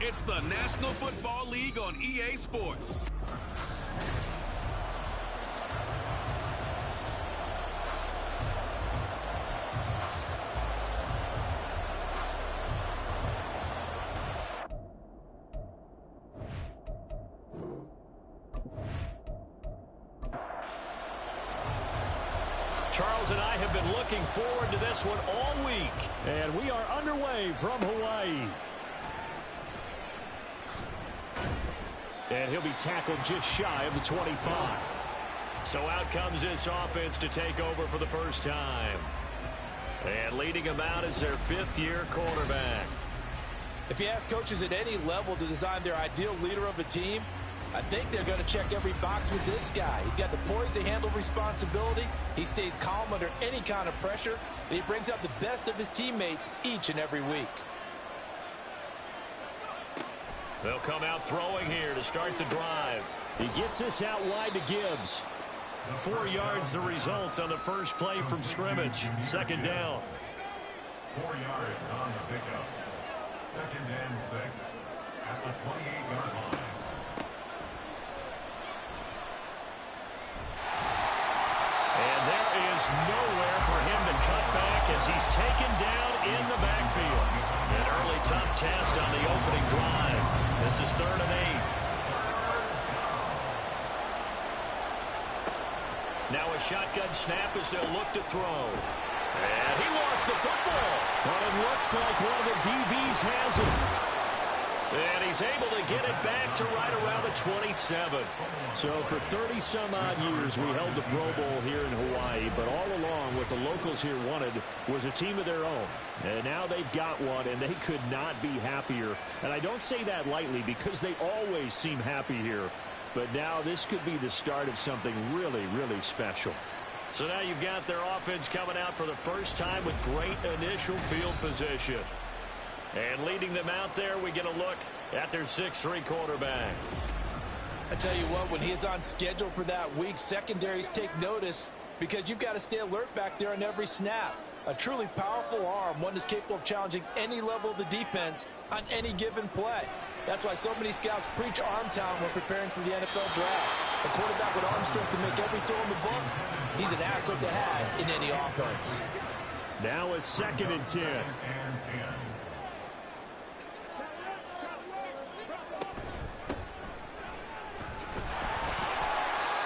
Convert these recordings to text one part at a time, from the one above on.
It's the National Football League on EA Sports. Charles and I have been looking forward to this one all week. And we are underway from Hawaii. And he'll be tackled just shy of the 25. So out comes this offense to take over for the first time. And leading them out is their fifth-year quarterback. If you ask coaches at any level to design their ideal leader of a team, I think they're going to check every box with this guy. He's got the poise to handle responsibility. He stays calm under any kind of pressure, and he brings out the best of his teammates each and every week. They'll come out throwing here to start the drive. He gets this out wide to Gibbs. 4 yards the result on the first play from scrimmage. Second down. 4 yards on the pickup. Second and 6 at the 28-yard line. And there is nowhere for him to cut back as he's taken down in the backfield. An early tough test on the opening drive. This is 3rd and 8. Now a shotgun snap as they'll look to throw. And he lost the football. But it looks like one of the DBs has it. And he's able to get it back to right around the 27. So for 30-some-odd years, we held the Pro Bowl here in Hawaii. But all along, what the locals here wanted was a team of their own. And now they've got one, and they could not be happier. And I don't say that lightly because they always seem happy here. But now this could be the start of something really, really special. So now you've got their offense coming out for the first time with great initial field position. And leading them out there, we get a look at their 6'3" quarterback. I tell you what, when he is on schedule for that week, secondaries take notice because you've got to stay alert back there on every snap. A truly powerful arm, one that's capable of challenging any level of the defense on any given play. That's why so many scouts preach arm talent when preparing for the NFL draft. A quarterback with arm strength to make every throw in the book, he's an asset to have in any offense. Now a 2nd and 10.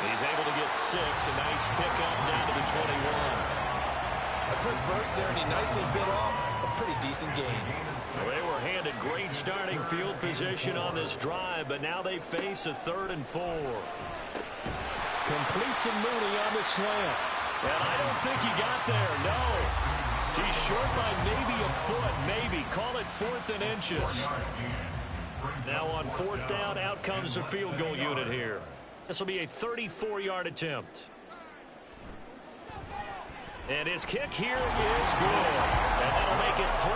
He's able to get 6. A nice pickup down to the 21. A quick burst there, and he nicely bit off a pretty decent gain. Well, they were handed great starting field position on this drive, but now they face a 3rd and 4. Complete to Mooney on the slant. And I don't think he got there, no. He's short by maybe a foot, maybe. Call it 4th and inches. Now on 4th down, out comes the field goal unit here. This will be a 34-yard attempt. And his kick here is good. And that'll make it 3-0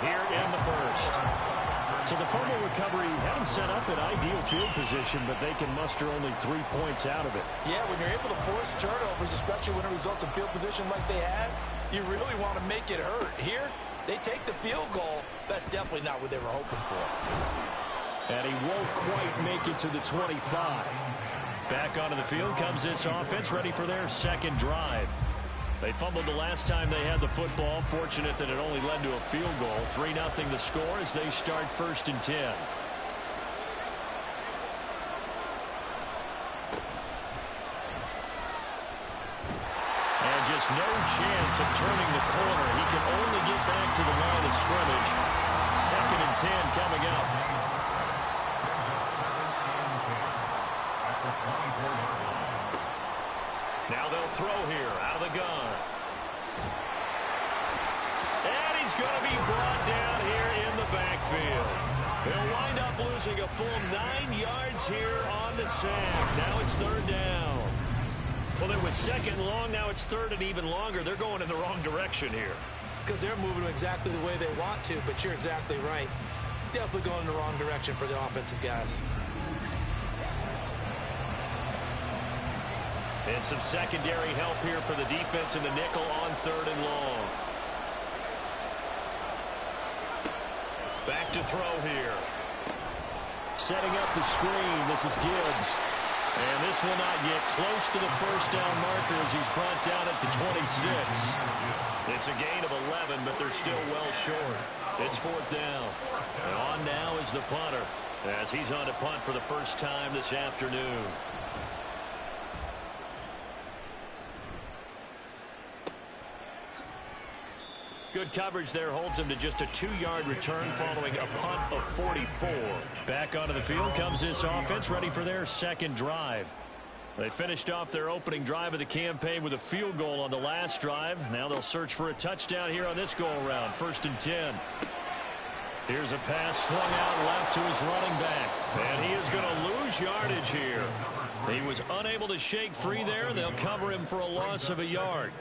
here in the first. So the fumble recovery had him set up in ideal field position, but they can muster only 3 points out of it. Yeah, when you're able to force turnovers, especially when it results in field position like they had, you really want to make it hurt. Here, they take the field goal. That's definitely not what they were hoping for. And he won't quite make it to the 25. Back onto the field comes this offense, ready for their 2nd drive. They fumbled the last time they had the football. Fortunate that it only led to a field goal. 3-0 the score as they start 1st and 10. And just no chance of turning the corner. He can only get back to the line of scrimmage. 2nd and 10 coming up. Now they'll throw here out of the gun. And he's going to be brought down here in the backfield. He'll wind up losing a full 9 yards here on the sack. Now it's 3rd down. Well, it was 2nd long. Now it's 3rd and even longer. They're going in the wrong direction here. Because they're moving exactly the way they want to, but you're exactly right. Definitely going in the wrong direction for the offensive guys. And some secondary help here for the defense in the nickel on 3rd and long. Back to throw here. setting up the screen. This is Gibbs. And this will not get close to the first down marker as he's brought down at the 26. It's a gain of 11, but they're still well short. It's fourth down. And on now is the punter as he's on to punt for the first time this afternoon. Good coverage there holds him to just a 2-yard return following a punt of 44. Back onto the field comes this offense, ready for their second drive. They finished off their opening drive of the campaign with a field goal on the last drive. Now they'll search for a touchdown here on this go-around. 1st and 10. Here's a pass swung out left to his running back. And he is going to lose yardage here. He was unable to shake free there. They'll cover him for a loss of a yard.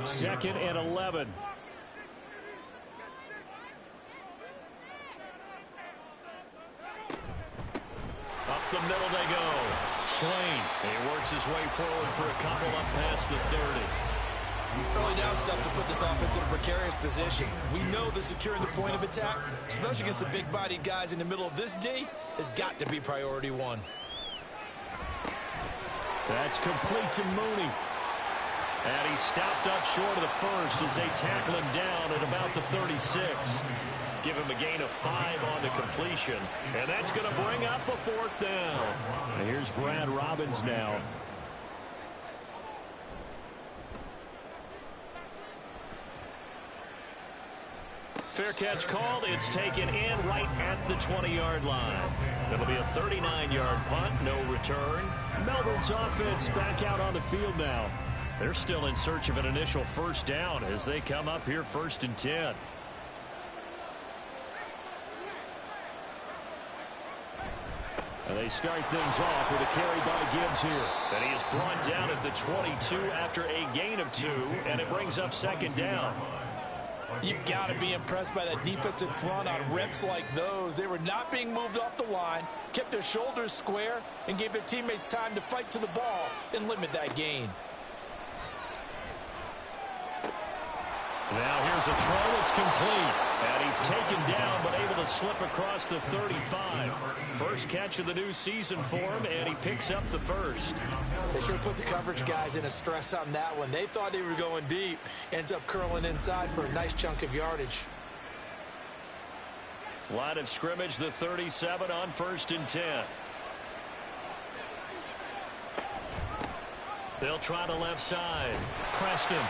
2nd and 11. Up the middle they go. Swain. He works his way forward for a couple up past the 30. Early down stuff to put this offense in a precarious position. We know that securing the point of attack, especially against the big-bodied guys in the middle of this D, has got to be priority one. That's complete to Mooney. And he stopped up short of the first as they tackle him down at about the 36. Give him a gain of 5 on the completion. And that's going to bring up a 4th down. And here's Brad Robbins now. Fair catch called. It's taken in right at the 20-yard line. It'll be a 39-yard punt, no return. Melbourne's offense back out on the field now. They're still in search of an initial first down as they come up here 1st and 10. And they start things off with a carry by Gibbs here. And he is brought down at the 22 after a gain of 2, and it brings up 2nd down. You've got to be impressed by that defensive front on reps like those. They were not being moved off the line, kept their shoulders square, and gave their teammates time to fight to the ball and limit that gain. Now here's a throw. It's complete. And he's taken down but able to slip across the 35. First catch of the new season for him, and he picks up the first. They sure put the coverage guys in a stress on that one. They thought they were going deep. Ends up curling inside for a nice chunk of yardage. Line of scrimmage, the 37 on 1st and 10. They'll try the left side. Preston.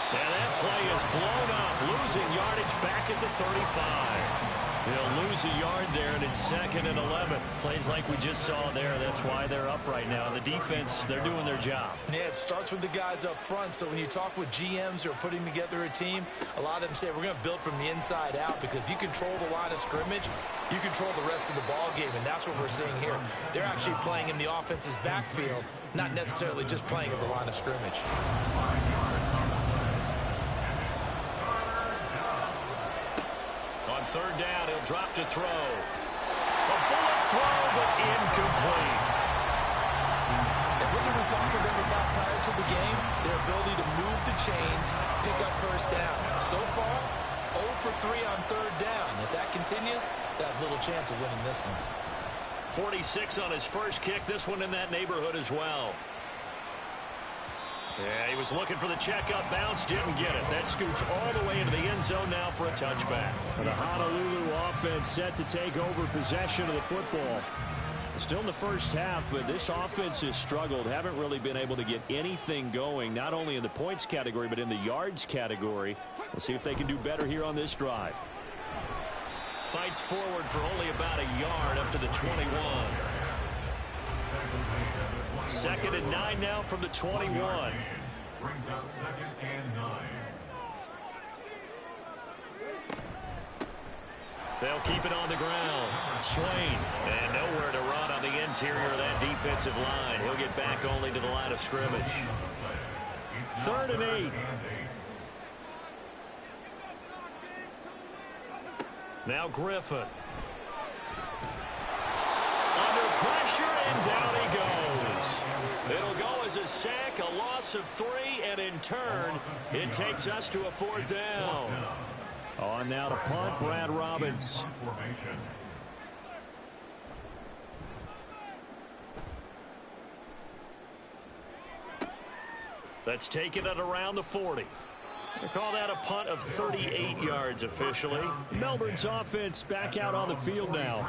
And that play is blown up, losing yardage back at the 35. They'll lose a yard there, and it's 2nd and 11. Plays like we just saw there. That's why they're up right now. The defense, they're doing their job. Yeah, it starts with the guys up front. So when you talk with GMs who are putting together a team, a lot of them say we're going to build from the inside out, because if you control the line of scrimmage, you control the rest of the ball game, and that's what we're seeing here. They're actually playing in the offense's backfield, not necessarily just playing at the line of scrimmage. On 3rd down, he'll drop to throw. A bullet throw, but incomplete. And what did we talk with them about prior to the game? Their ability to move the chains, pick up first downs. So far, 0 for 3 on 3rd down. If that continues, they have little chance of winning this one. 46 on his first kick. This one in that neighborhood as well. Yeah, he was looking for the checkup bounce, didn't get it. That scoots all the way into the end zone now for a touchback. The Honolulu offense set to take over possession of the football. Still in the first half, but this offense has struggled. Haven't really been able to get anything going, not only in the points category, but in the yards category. We'll see if they can do better here on this drive. Fights forward for only about a yard up to the 21. 2nd and 9 now from the 21. Brings out 2nd and 9. They'll keep it on the ground. Swain. And nowhere to run on the interior of that defensive line. He'll get back only to the line of scrimmage. 3rd and 8. Now Griffin. Under pressure, and down he goes. It'll go as a sack, a loss of 3, and in turn, it takes us to a 4th down. On now to punt, Brad Robbins. That's taken it around the 40. They call that a punt of 38 yards officially. Melbourne's offense back out on the field now.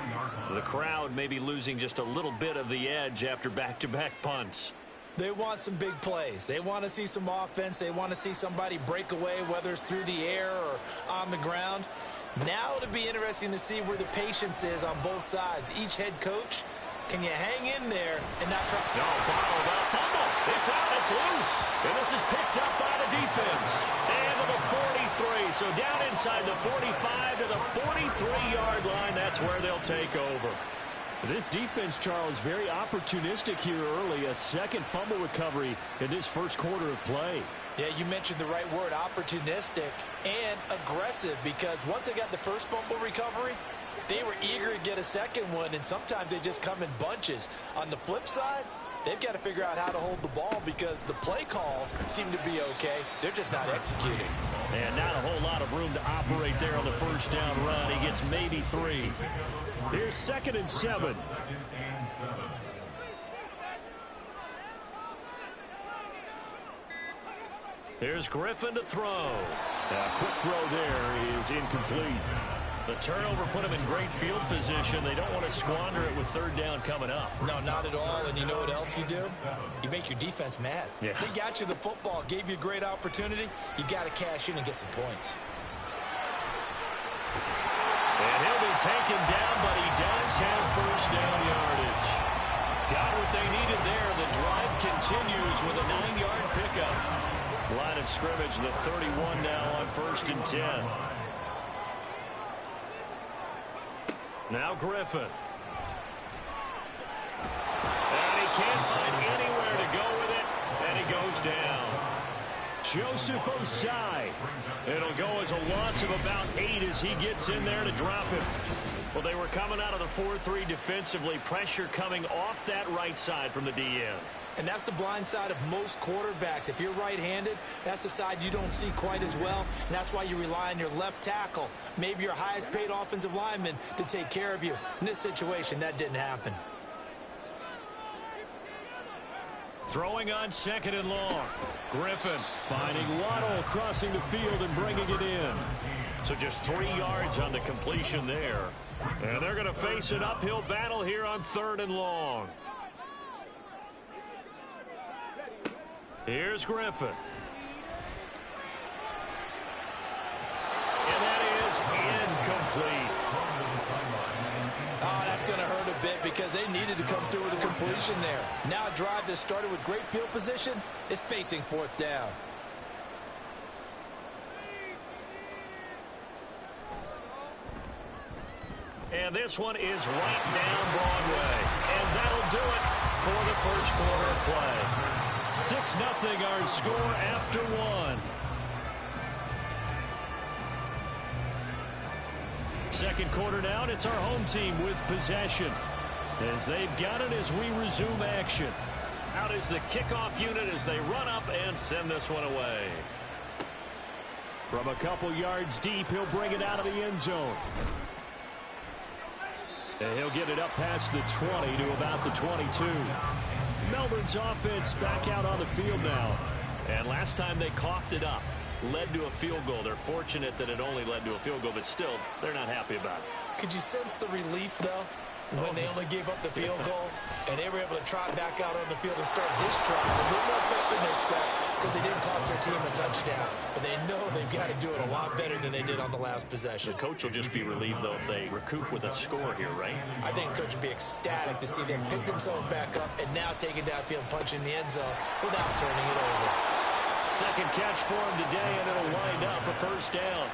The crowd may be losing just a little bit of the edge after back-to-back punts. They want some big plays. They want to see some offense. They want to see somebody break away, whether it's through the air or on the ground. Now it'll be interesting to see where the patience is on both sides. Each head coach, can you hang in there and not try? No, bottled up. Fumble. It's out. It's loose. And this is picked up by the defense. And to the 43. So down inside the 45 to the 43-yard line. That's where they'll take over. This defense, Charles, very opportunistic here early. A second fumble recovery in this first quarter of play. Yeah, you mentioned the right word, opportunistic and aggressive, because once they got the first fumble recovery, they were eager to get a second one, and sometimes they just come in bunches. On the flip side, they've got to figure out how to hold the ball because the play calls seem to be okay. They're just not executing. And not a whole lot of room to operate there on the first down run. He gets maybe 3. Here's 2nd and 7. Here's Griffin to throw. A quick throw there is incomplete. The turnover put them in great field position. They don't want to squander it with third down coming up. No, not at all. And you know what else you do? You make your defense mad. Yeah. They got you the football, gave you a great opportunity. You got to cash in and get some points. And he'll be taken down, but he does have first down yardage. Got what they needed there. The drive continues with a 9-yard pickup. Line of scrimmage, the 31 now on 1st and 10. Now Griffin. And he can't find anywhere to go with it, and he goes down. Joseph Osai. It'll go as a loss of about 8 as he gets in there to drop him. Well, they were coming out of the 4-3 defensively. Pressure coming off that right side from the DN. And that's the blind side of most quarterbacks. If you're right-handed, that's the side you don't see quite as well. And that's why you rely on your left tackle, maybe your highest-paid offensive lineman, to take care of you. In this situation, that didn't happen. Throwing on 2nd and long. Griffin Finding Waddle crossing the field and bringing it in. So just 3 yards on the completion there. And they're going to face an uphill battle here on 3rd and long. Here's Griffin. And that is incomplete. Oh, that's going to hurt a bit because they needed to come through with a completion there. Now a drive that started with great field position is facing 4th down. And this one is right down Broadway. And that'll do it for the first quarter of play. 6-0 our score after 1. Second quarter now, and it's our home team with possession. As they've got it as we resume action. Out is the kickoff unit as they run up and send this one away. From a couple yards deep, he'll bring it out of the end zone. And he'll get it up past the 20 to about the 22. Melbourne's offense back out on the field now. And last time they coughed it up, led to a field goal. They're fortunate that it only led to a field goal, but still, they're not happy about it. Could you sense the relief, though, when they only gave up the field goal and they were able to trot back out on the field and start this drive with a little more pep in their step because they didn't cost their team a touchdown. But they know they've got to do it a lot better than they did on the last possession. The coach will just be relieved, though, if they recoup with a score here, right? I think coach would be ecstatic to see them pick themselves back up and now take it downfield and punch in the end zone without turning it over. Second catch for him today, and it'll wind up a first down.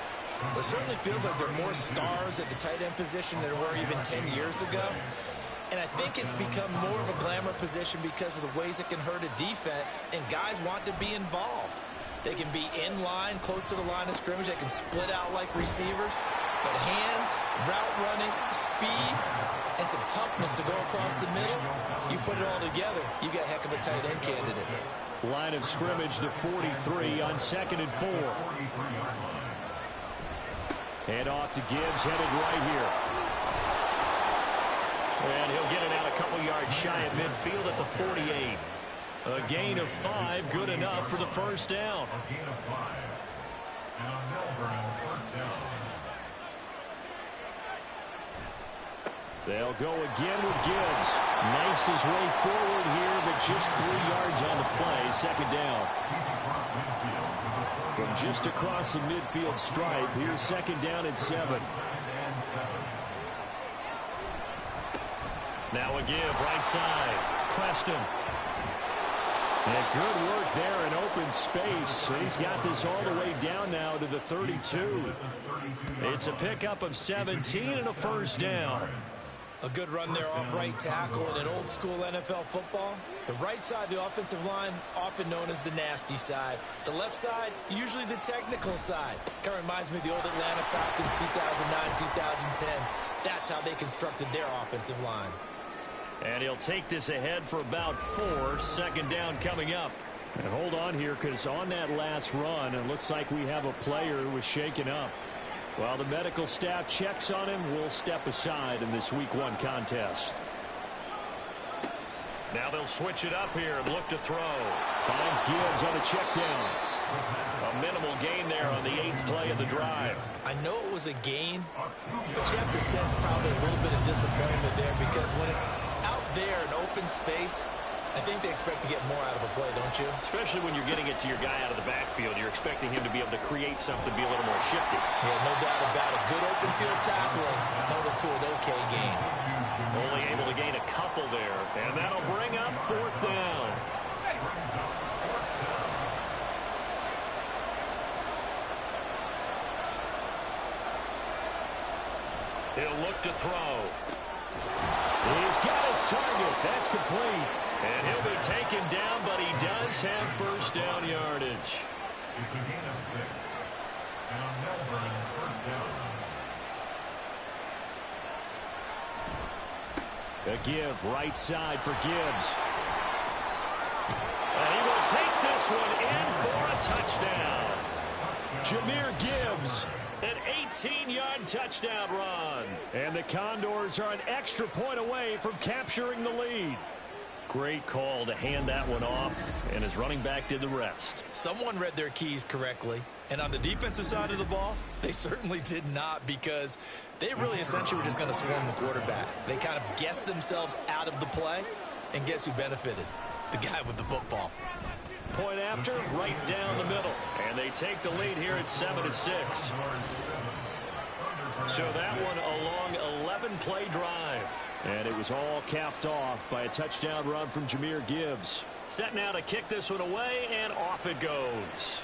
It certainly feels like there are more stars at the tight end position than there were even 10 years ago. And I think it's become more of a glamour position because of the ways it can hurt a defense, and guys want to be involved. They can be in line, close to the line of scrimmage. They can split out like receivers. But hands, route running, speed, and some toughness to go across the middle, you put it all together, you got a heck of a tight end candidate. Line of scrimmage to 43 on 2nd and 4. Head off to Gibbs, headed right here. And he'll get it out a couple yards shy at midfield at the 48. A gain of 5, good enough for the first down. A gain of 5. And a Melbourne first down. They'll go again with Gibbs. Knifes his way forward here, but just 3 yards on the play. Second down. From just across the midfield stripe, here's second down and 7. Now a give, right side. Preston. And good work there in open space. He's got this all the way down now to the 32. It's a pickup of 17 and a first down. A good run there off right tackle. In an old school NFL football, the right side of the offensive line, often known as the nasty side. The left side, usually the technical side. Kind of reminds me of the old Atlanta Falcons 2009, 2010. That's how they constructed their offensive line. And he'll take this ahead for about 4. Second down coming up. And hold on here, because on that last run, it looks like we have a player who was shaken up. While the medical staff checks on him, we'll step aside in this Week 1 contest. Now they'll switch it up here and look to throw. Finds Gibbs on a check down. A minimal gain there on the 8th play of the drive. I know it was a gain, but you have to sense probably a little bit of disappointment there, because when it's out there in open space, I think they expect to get more out of a play, don't you? Especially when you're getting it to your guy out of the backfield. You're expecting him to be able to create something, be a little more shifty. Yeah, no doubt about it. Good open field tackling held it to an okay gain. Only able to gain a couple there, and that'll bring up 4th down. He'll look to throw. He's got his target. That's complete. And he'll be taken down, but he does have first down yardage. It's a gain of 6. And a Melbourne first down. A give, right side for Gibbs. And he will take this one in for a touchdown. Jahmyr Gibbs. An 18-yard touchdown run. And the Condors are an extra point away from capturing the lead. Great call to hand that one off, and his running back did the rest. Someone read their keys correctly, and on the defensive side of the ball, they certainly did not, because they really essentially were just going to swarm the quarterback. They kind of guessed themselves out of the play, and guess who benefited? The guy with the football. Point after, right down the middle. And they take the lead here at 7-6. So that one a long 11-play drive. And it was all capped off by a touchdown run from Jahmyr Gibbs. Set now to kick this one away, and off it goes.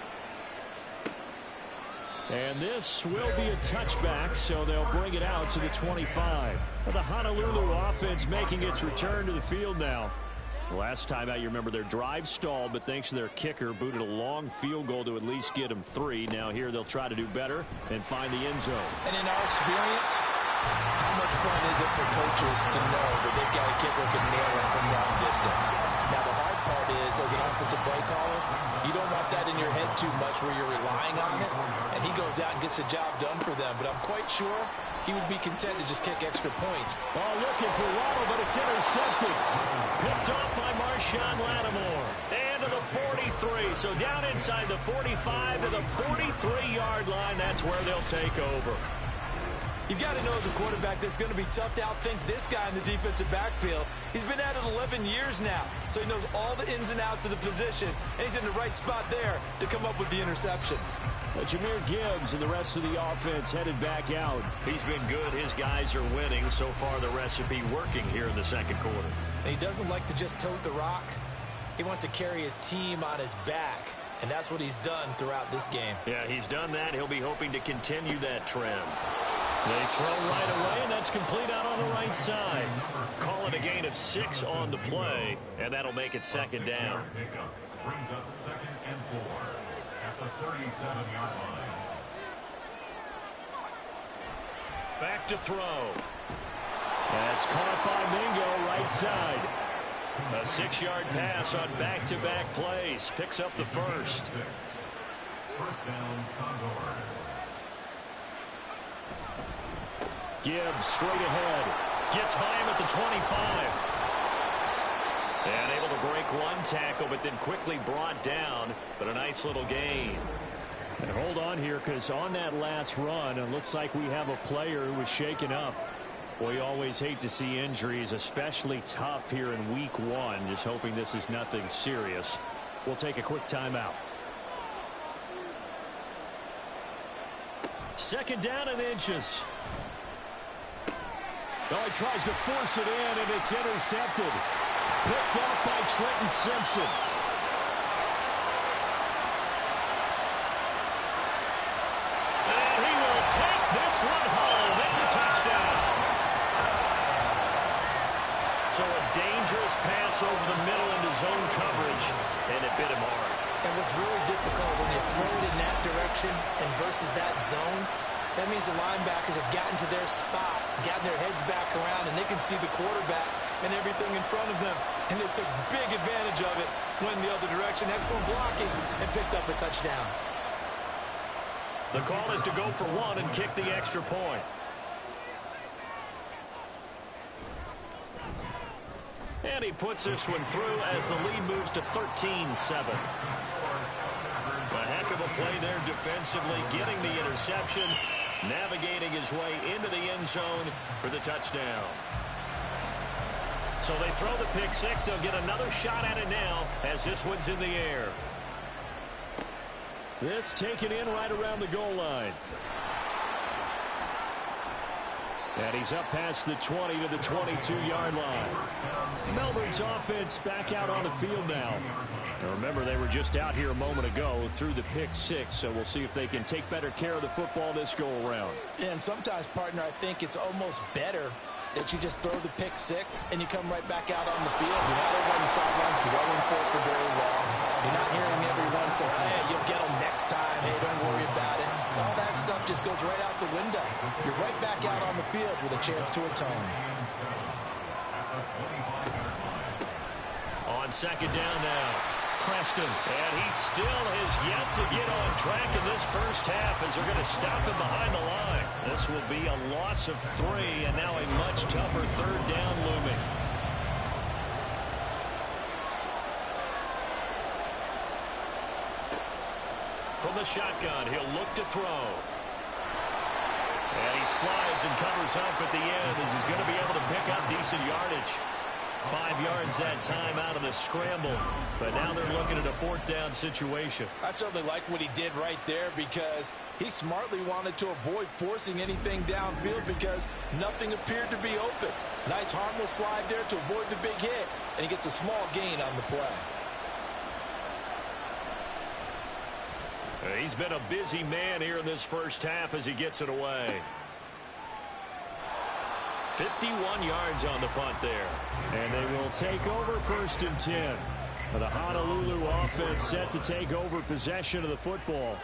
And this will be a touchback, so they'll bring it out to the 25. The Honolulu offense making its return to the field now. Last time out, you remember their drive stalled, but thanks to their kicker, booted a long field goal to at least get them 3. Now here they'll try to do better and find the end zone. And in our experience, how much fun is it for coaches to know that they've got a kicker who can nail it from long distance? Now the hard part is, as an offensive play caller, you don't want that in your head too much where you're relying on it, and he goes out and gets the job done for them. But I'm quite sure he would be content to just kick extra points. Oh, looking for Waddle, but it's intercepted. Picked off by Marshawn Lattimore. And to the 43. So down inside the 45 to the 43-yard line. That's where they'll take over. You've got to know as a quarterback that's going to be tough to outthink this guy in the defensive backfield. He's been at it 11 years now, so he knows all the ins and outs of the position, and he's in the right spot there to come up with the interception. Jahmyr Gibbs and the rest of the offense headed back out. He's been good. His guys are winning. So far, the recipe working here in the second quarter. And he doesn't like to just tote the rock. He wants to carry his team on his back, and that's what he's done throughout this game. Yeah, he's done that. He'll be hoping to continue that trend. They throw right away, and that's complete out on the right side. Call it a gain of 6 on the play, and that'll make it second down. Brings up 2nd and 4 at the 37-yard line. Back to throw. That's caught by Mingo, right side. A 6-yard pass on back-to-back plays. Picks up the first. First down, Condors. Gibbs straight ahead. Gets by him at the 25. And able to break one tackle, but then quickly brought down. But a nice little gain. And hold on here, because on that last run, it looks like we have a player who was shaken up. Well, you always hate to see injuries, especially tough here in week one. Just hoping this is nothing serious. We'll take a quick timeout. Second down and inches. Oh, he tries to force it in, and it's intercepted. Picked off by Trenton Simpson. And he will take this one home. It's a touchdown. So a dangerous pass over the middle into zone coverage, and it bit him hard. And what's really difficult when you throw it in that direction and versus that zone, that means the linebackers have gotten to their spot, gotten their heads back around, and they can see the quarterback and everything in front of them. And they took big advantage of it, went the other direction, excellent blocking, and picked up a touchdown. The call is to go for one and kick the extra point. And he puts this one through as the lead moves to 13-7. A heck of a play there defensively, getting the interception, navigating his way into the end zone for the touchdown. So they throw the pick six. They'll get another shot at it now as this one's in the air. This taken in right around the goal line. And he's up past the 20 to the 22-yard line. Melbourne's offense back out on the field now. Now remember, they were just out here a moment ago through the pick six, so we'll see if they can take better care of the football this go-around. And sometimes, partner, I think it's almost better that you just throw the pick six and you come right back out on the field. You're not over on the sidelines dwelling for very long. You're not hearing everyone say, hey, you'll get them next time. Hey, don't worry about it. All that stuff just goes right out the window. You're right back out on the field with a chance to atone. On second down now, Preston. And he still has yet to get on track in this first half as they're going to stop him behind the line. This will be a loss of 3, and now a much tougher third down looming. From the shotgun, he'll look to throw. And he slides and covers up at the end as he's going to be able to pick up decent yardage. 5 yards that time out of the scramble. But now they're looking at a fourth down situation. I certainly like what he did right there because he smartly wanted to avoid forcing anything downfield because nothing appeared to be open. Nice harmless slide there to avoid the big hit, and he gets a small gain on the play. He's been a busy man here in this first half as he gets it away. 51 yards on the punt there. And they will take over 1st and 10. The Honolulu offense set to take over possession of the football.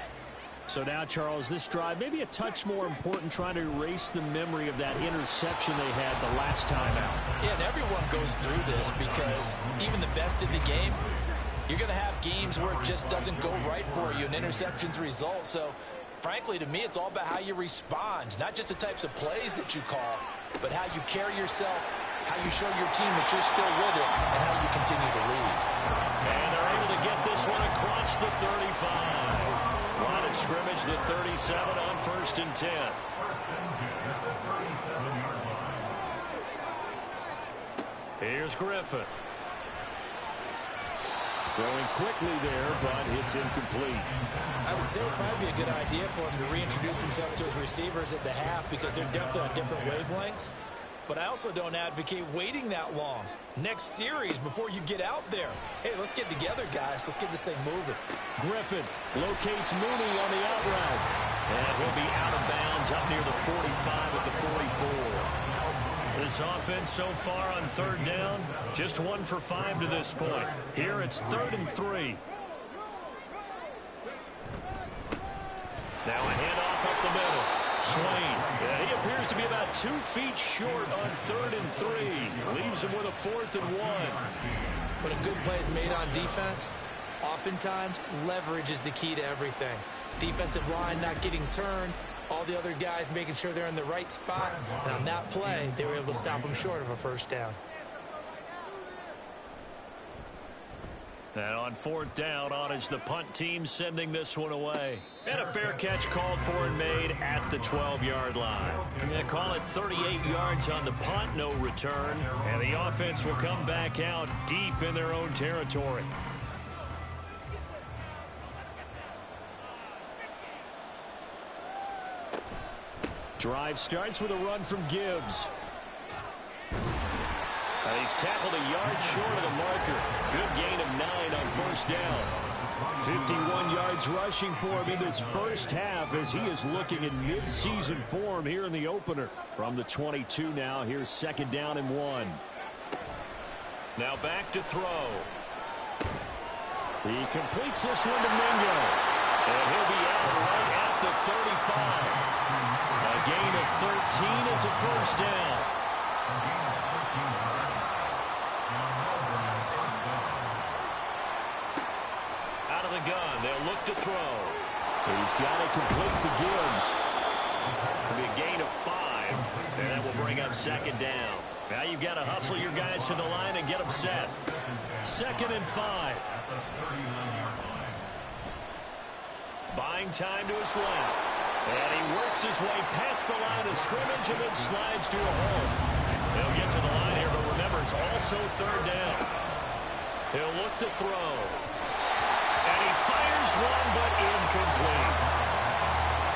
So now, Charles, this drive maybe a touch more important, trying to erase the memory of that interception they had the last time out. Yeah, and everyone goes through this because even the best in the game, you're going to have games where it just doesn't go right for you, and interceptions result. So, frankly, to me, it's all about how you respond, not just the types of plays that you call, but how you carry yourself, how you show your team that you're still with it, and how you continue to lead. And they're able to get this one across the 35. Line of scrimmage, the 37 on 1st and 10. Here's Griffin. Throwing quickly there, but it's incomplete. I would say it would probably be a good idea for him to reintroduce himself to his receivers at the half because they're definitely on different wavelengths. But I also don't advocate waiting that long. Next series before you get out there. Hey, let's get together, guys. Let's get this thing moving. Griffin locates Mooney on the out route. And he'll be out of bounds up near the 45 at the 44. This offense so far on third down, just 1 for 5 to this point. Here it's 3rd and 3. Now a handoff up the middle. Swain. Yeah, he appears to be about 2 feet short on 3rd and 3. Leaves him with a 4th and 1. When a good play is made on defense, oftentimes leverage is the key to everything. Defensive line not getting turned, all the other guys making sure they're in the right spot. And on that play, they were able to stop him short of a first down. And on fourth down, on is the punt team sending this one away. And a fair catch called for and made at the 12-yard line. And they call it 38 yards on the punt, no return. And the offense will come back out deep in their own territory. Drive starts with a run from Gibbs. And he's tackled a yard short of the marker. Good gain of 9 on first down. 51 yards rushing for him in this first half as he is looking in mid-season form here in the opener. From the 22 now, here's second down and 1. Now back to throw. He completes this one to Mingo. And he'll be out right at the 35. A gain of 13. It's a first down. Out of the gun, they'll look to throw. He's got it complete to Gibbs. It'll be a gain of 5, and that will bring up second down. Now you've got to hustle your guys to the line and get them set. Second and 5. Buying time to his left. And he works his way past the line of scrimmage and then slides to a hole. They'll get to the line here, but remember, it's also third down. He'll look to throw. And he fires one, but incomplete.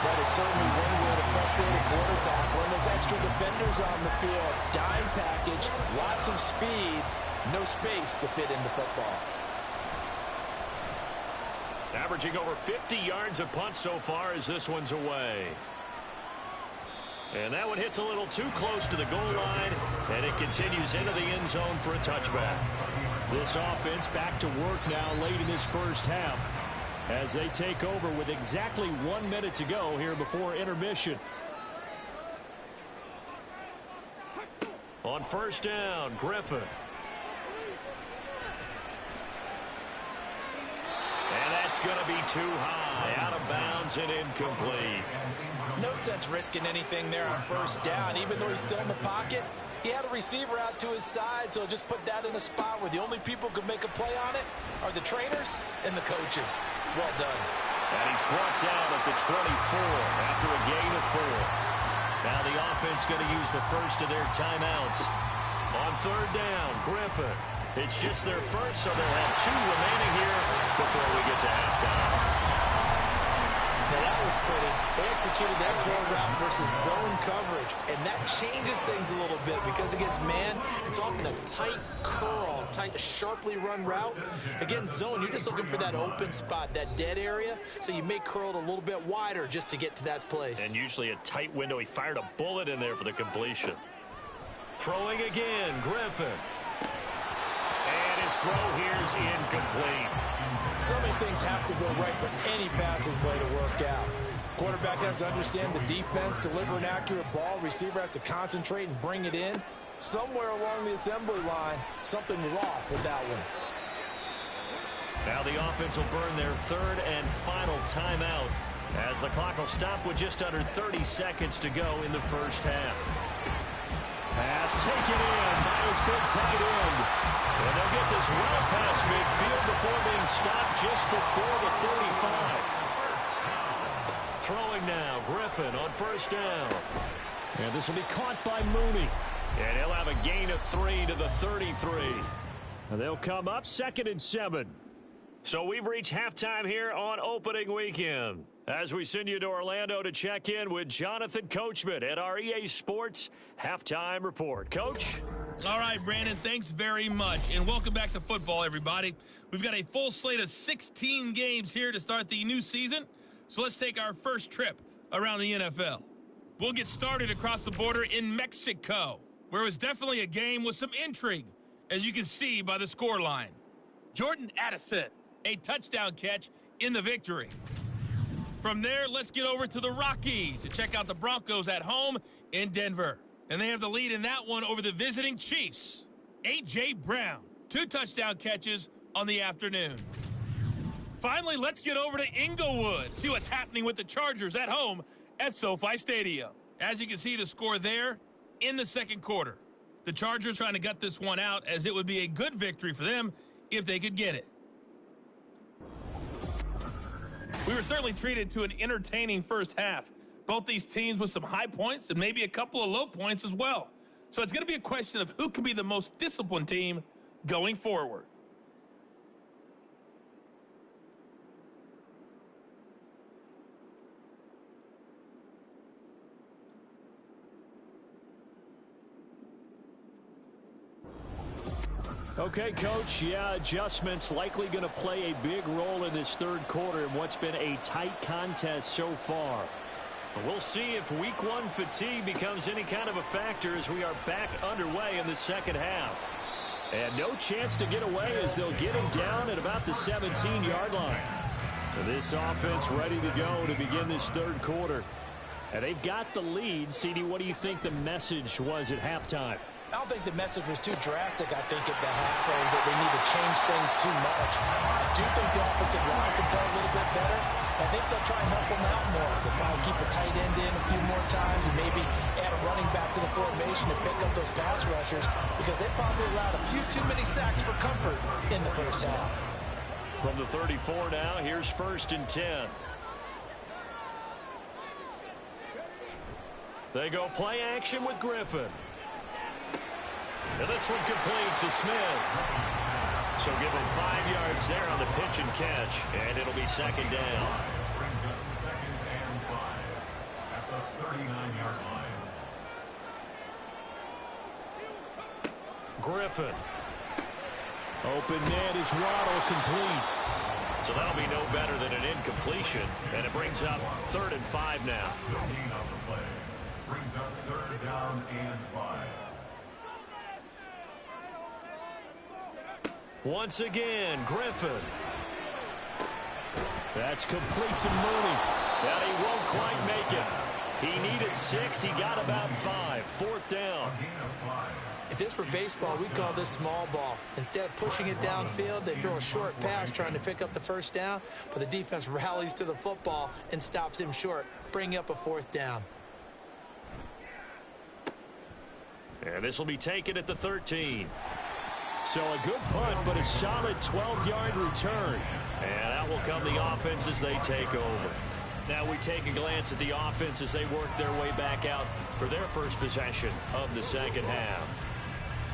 That is certainly one way to frustrate a quarterback. When there's extra defenders on the field, dime package, lots of speed, no space to fit into football. Averaging over 50 yards a punt so far as this one's away. And that one hits a little too close to the goal line, and it continues into the end zone for a touchback. This offense back to work now late in this first half as they take over with exactly 1 minute to go here before intermission. On first down, Griffin. And that's going to be too high, out of bounds and incomplete. No sense risking anything there on first down. Even though he's still in the pocket, he had a receiver out to his side, so just put that in a spot where the only people who could make a play on it are the trainers and the coaches. Well done. And he's brought down at the 24 after a gain of 4. Now the offense going to use the first of their timeouts. On third down, Griffin. It's just their first, so they'll have 2 remaining here before we get to halftime. Now that was pretty. They executed that curl route versus zone coverage, and that changes things a little bit because against man, it's often a tight curl, tight, sharply run route. Against zone, you're just looking for that open spot, that dead area, so you may curl it a little bit wider just to get to that place. And usually a tight window. He fired a bullet in there for the completion. Throwing again, Griffin. And his throw here's incomplete. So many things have to go right for any passing play to work out. Quarterback has to understand the defense, deliver an accurate ball. Receiver has to concentrate and bring it in. Somewhere along the assembly line, something was off with that one. Now the offense will burn their third and final timeout as the clock will stop with just under 30 seconds to go in the first half. Pass taken in by his big tight end. And they'll get this well past midfield before being stopped just before the 35. Throwing now, Griffin on first down. And this will be caught by Mooney. And he'll have a gain of 3 to the 33. And they'll come up second and 7. So we've reached halftime here on opening weekend. As we send you to Orlando to check in with Jonathan Coachman at our EA Sports Halftime Report. Coach? All right, Brandon, thanks very much. And welcome back to football, everybody. We've got a full slate of 16 games here to start the new season. So let's take our first trip around the NFL. We'll get started across the border in Mexico, where it was definitely a game with some intrigue, as you can see by the scoreline. Jordan Addison, a touchdown catch in the victory. From there, let's get over to the Rockies to check out the Broncos at home in Denver. And they have the lead in that one over the visiting Chiefs. A.J. Brown, 2 touchdown catches on the afternoon. Finally, let's get over to Inglewood, see what's happening with the Chargers at home at SoFi Stadium. As you can see the score there in the second quarter. The Chargers trying to gut this one out as it would be a good victory for them if they could get it. We were certainly treated to an entertaining first half. Both these teams with some high points and maybe a couple of low points as well. So it's going to be a question of who can be the most disciplined team going forward. Okay, Coach, yeah, adjustments likely going to play a big role in this third quarter in what's been a tight contest so far. We'll see if week one fatigue becomes any kind of a factor as we are back underway in the second half. And no chance to get away as they'll get him down at about the 17-yard line. This offense ready to go to begin this third quarter. And they've got the lead. CD, what do you think the message was at halftime? I don't think the message was too drastic, I think, at the half, or that they need to change things too much. I do think the offensive line can play a little bit better. I think they'll try and help them out more. They'll probably keep a tight end in a few more times and maybe add a running back to the formation to pick up those pass rushers because they probably allowed a few too many sacks for comfort in the first half. From the 34 now, here's 1st and 10. They go play action with Griffin. And this one complete to Smith. So give him 5 yards there on the pitch and catch, and it'll be 2nd down. Brings up 2nd and 5 at the 39-yard line. Griffin. Open net is Waddle complete. So that'll be no better than an incompletion, and it brings up 3rd and 5 now. 15 on the play. Brings up 3rd down and 5. Once again, Griffin. That's complete to Mooney. That he won't quite make it. He needed 6. He got about 5. 4th down. If this were baseball, we'd call this small ball. Instead of pushing it downfield, they throw a short pass trying to pick up the 1st down, but the defense rallies to the football and stops him short, bringing up a 4th down. And this will be taken at the 13. So a good punt, but a solid 12-yard return. And out will come the offense as they take over. Now we take a glance at the offense as they work their way back out for their first possession of the second half.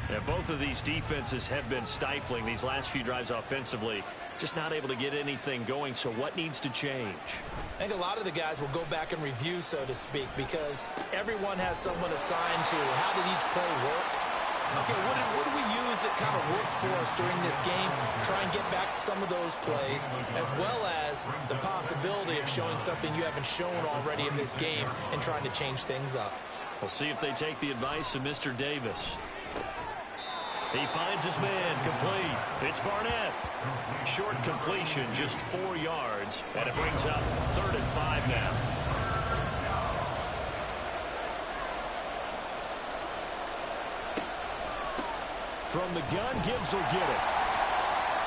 Now both of these defenses have been stifling these last few drives offensively, just not able to get anything going. So what needs to change? I think a lot of the guys will go back and review, so to speak, because everyone has someone assigned to how did each play work. Okay, what do we use that kind of worked for us during this game? Try and get back to some of those plays, as well as the possibility of showing something you haven't shown already in this game and trying to change things up. We'll see if they take the advice of Mr. Davis. He finds his man complete. It's Barnett. Short completion, just 4 yards, and it brings up 3rd and 5 now. From the gun, Gibbs will get it.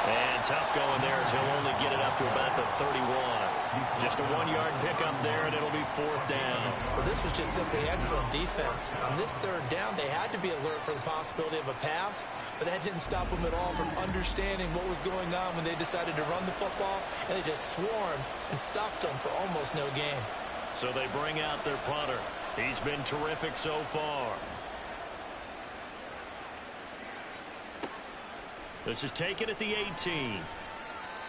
And tough going there as he'll only get it up to about the 31. Just a 1-yard pickup there, and it'll be 4th down. Well, this was just simply excellent defense. On this 3rd down, they had to be alert for the possibility of a pass, but that didn't stop them at all from understanding what was going on when they decided to run the football, and they just swarmed and stopped them for almost no gain. So they bring out their punter. He's been terrific so far. This is taken at the 18.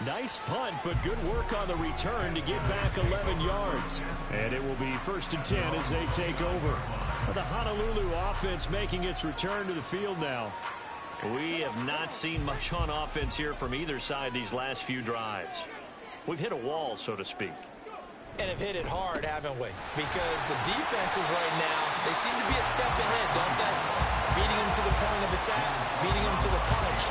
Nice punt, but good work on the return to get back 11 yards. And it will be 1st and 10 as they take over. The Honolulu offense making its return to the field now. We have not seen much on offense here from either side these last few drives. We've hit a wall, so to speak. And have hit it hard, haven't we? Because the defenses right now, they seem to be a step ahead, don't they? Beating them to the point of attack, beating them to the punch.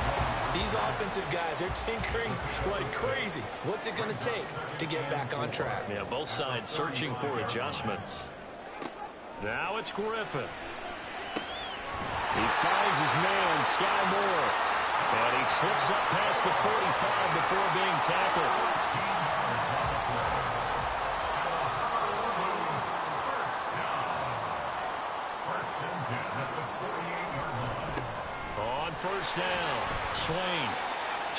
These offensive guys, they're tinkering like crazy. What's it going to take to get back on track? Yeah, both sides searching for adjustments. Now it's Griffin. He finds his man, Sky Moore. And he slips up past the 45 before being tackled. On 1st down, Swain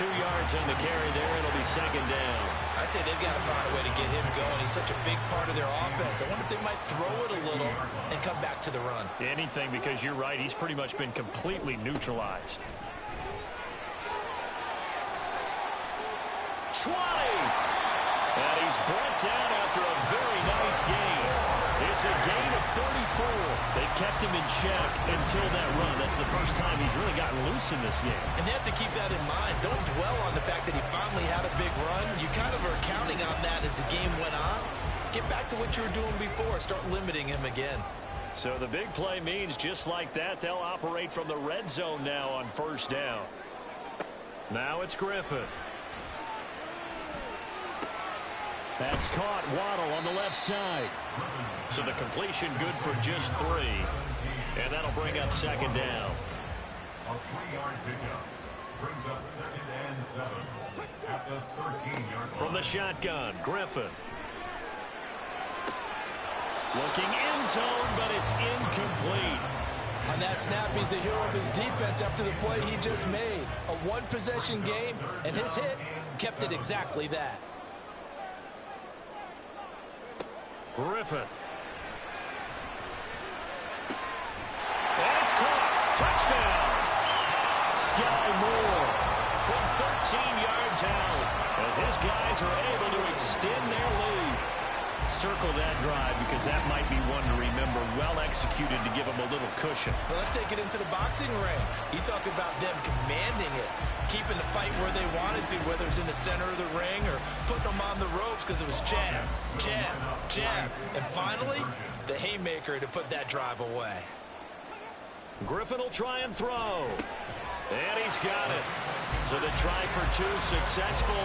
2 yards on the carry there. It'll be second down. I'd say they've got to find a way to get him going. He's such a big part of their offense. I wonder if they might throw it a little and come back to the run. Anything, because you're right. He's pretty much been completely neutralized. 20. And he's brought down after a very nice gain. It's a gain of 34. They've kept him in check until that run. That's the first time he's really gotten loose in this game. And they have to keep that in mind. Don't dwell on the fact that he finally had a big run. You kind of are counting on that as the game went on. Get back to what you were doing before. Start limiting him again. So the big play means just like that, they'll operate from the red zone now on first down. Now it's Griffin. That's caught. Waddle on the left side. So the completion good for just 3. And that'll bring up second down. A 3-yard pickup brings up 2nd and 7 at the 13-yard line. From the shotgun, Griffin. Looking end zone, but it's incomplete. On that snap, he's the hero of his defense after the play he just made. A one-possession game, and his hit kept it exactly that. Griffin. And it's caught. Touchdown. Sky Moore from 13 yards out as his guys are able to extend their lead. Circle that drive because that might be one to remember. Well executed to give them a little cushion. Well, let's take it into the boxing ring. You talk about them commanding it, keeping the fight where they wanted to, whether it's in the center of the ring or putting them on the ropes because it was jab, jab, jab. And finally, the haymaker to put that drive away. Griffin will try and throw. And he's got it. So the try for 2 successful.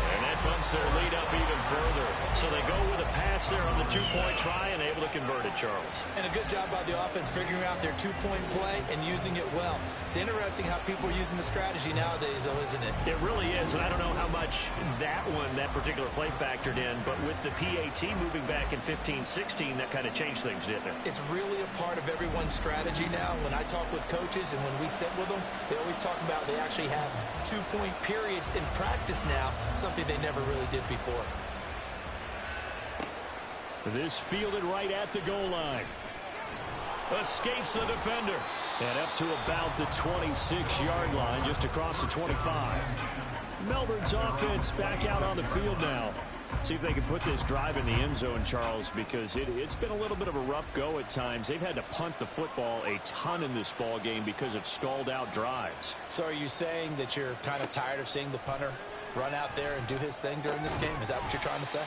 And that bumps their lead up even further. So they go with a pass there on the 2-point try and able to convert it, Charles. And a good job by the offense figuring out their 2-point play and using it well. It's interesting how people are using the strategy nowadays, though, isn't it? It really is, and I don't know how much that particular play factored in, but with the PAT moving back in 15-16, that kind of changed things, didn't it? It's really a part of everyone's strategy now. When I talk with coaches and when we sit with them, they always talk about they actually have 2-point periods in practice now, something they never really did before. This fielded right at the goal line. Escapes the defender. And up to about the 26-yard line, just across the 25. Melbourne's offense back out on the field now. See if they can put this drive in the end zone, Charles, because it's been a little bit of a rough go at times. They've had to punt the football a ton in this ball game because of stalled-out drives. So are you saying that you're kind of tired of seeing the punter run out there and do his thing during this game? Is that what you're trying to say?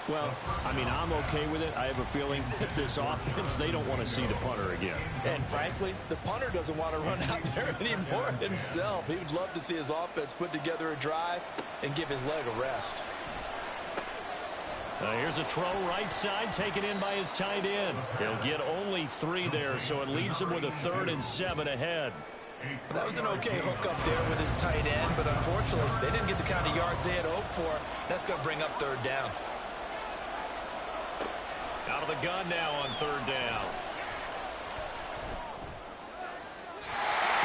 Well, I mean, I'm okay with it. I have a feeling that this offense, they don't want to see the punter again. And frankly, the punter doesn't want to run out there anymore himself. He would love to see his offense put together a drive and give his leg a rest. Here's a throw right side, taken in by his tight end. He'll get only 3 there, so it leaves him with a 3rd and 7 ahead. That was an okay hook up there with his tight end, but unfortunately, they didn't get the kind of yards they had hoped for. That's going to bring up 3rd down. Out of the gun now on 3rd down.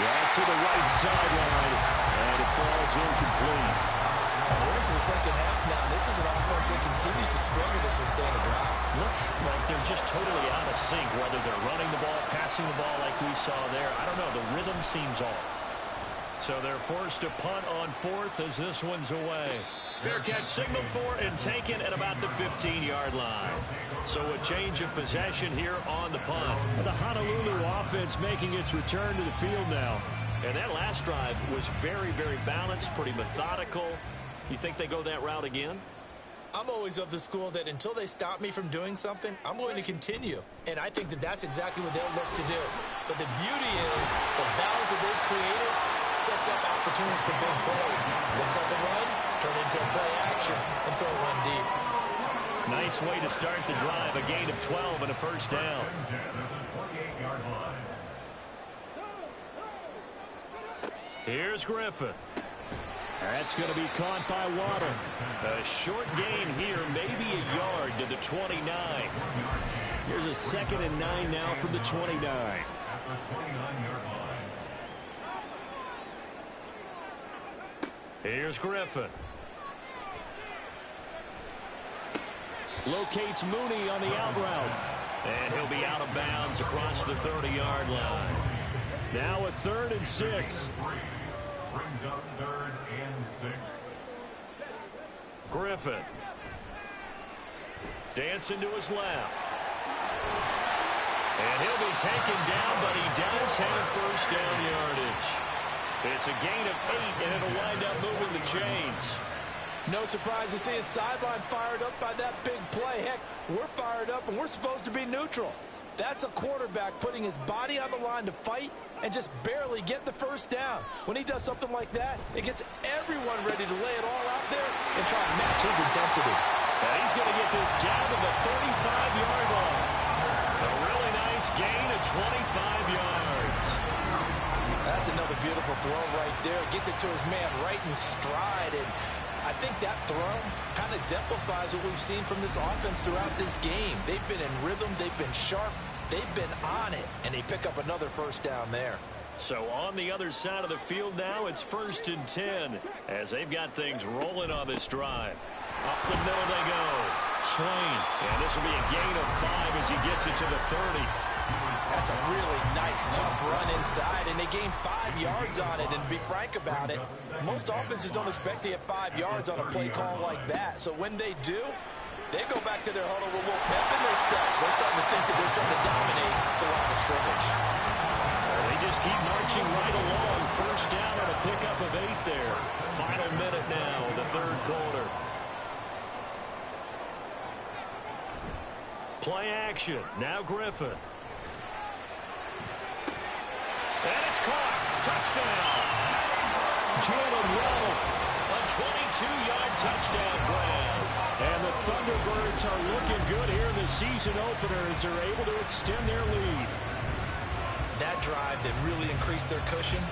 Yeah, to the right sideline, and it falls incomplete. We're into the second half now. This is an offense that continues to struggle to sustain a drive. Looks like they're just totally out of sync, whether they're running the ball, passing the ball like we saw there. I don't know. The rhythm seems off. So they're forced to punt on 4th as this one's away. Fair catch signaled for and taken at about the 15-yard line. So a change of possession here on the punt. The Honolulu offense making its return to the field now. And that last drive was very, very balanced, pretty methodical. You think they go that route again? I'm always of the school that until they stop me from doing something, I'm going to continue. And I think that that's exactly what they'll look to do. But the beauty is the balance that they've created sets up opportunities for big plays. Looks like a run, turn into a play action, and throw one deep. Nice way to start the drive. A gain of 12 and a 1st down. Here's Griffin. That's going to be caught by Waddle. A short gain here, maybe a yard to the 29. Here's a 2nd and 9 now from the 29. Here's Griffin. Locates Mooney on the out route. And he'll be out of bounds across the 30-yard line. Now a 3rd and 6. Brings up 3rd and 6. Griffin. Dancing to his left. And he'll be taken down, but he does have first down yardage. It's a gain of 8, and it'll wind up moving the chains. No surprise to see his sideline fired up by that big play. Heck, we're fired up, and we're supposed to be neutral. That's a quarterback putting his body on the line to fight and just barely get the first down. When he does something like that, it gets everyone ready to lay it all out there and try to match his intensity. And he's going to get this down to the 35-yard line. A really nice gain of 25 yards. That's another beautiful throw right there. Gets it to his man right in stride. And I think that throw kind of exemplifies what we've seen from this offense throughout this game. They've been in rhythm. They've been sharp. They've been on it. And they pick up another first down there. So on the other side of the field now, it's 1st and 10 as they've got things rolling on this drive. Up the middle they go. Swain. And this will be a gain of 5 as he gets it to the 30. That's a really nice, tough run inside, and they gain 5 yards on it. And to be frank about it, most offenses don't expect to get 5 yards on a play call like that. So when they do, they go back to their huddle with a little pep in their steps. They're starting to think that they're starting to dominate the line of scrimmage. They just keep marching right along. First down and a pickup of 8 there. Final minute now in the 3rd quarter. Play action. Now Griffin. And it's caught. Touchdown. Jalen Rowe. A 22-yard touchdown grab. And the Thunderbirds are looking good here in the season opener as they're able to extend their lead. That drive that really increased their cushion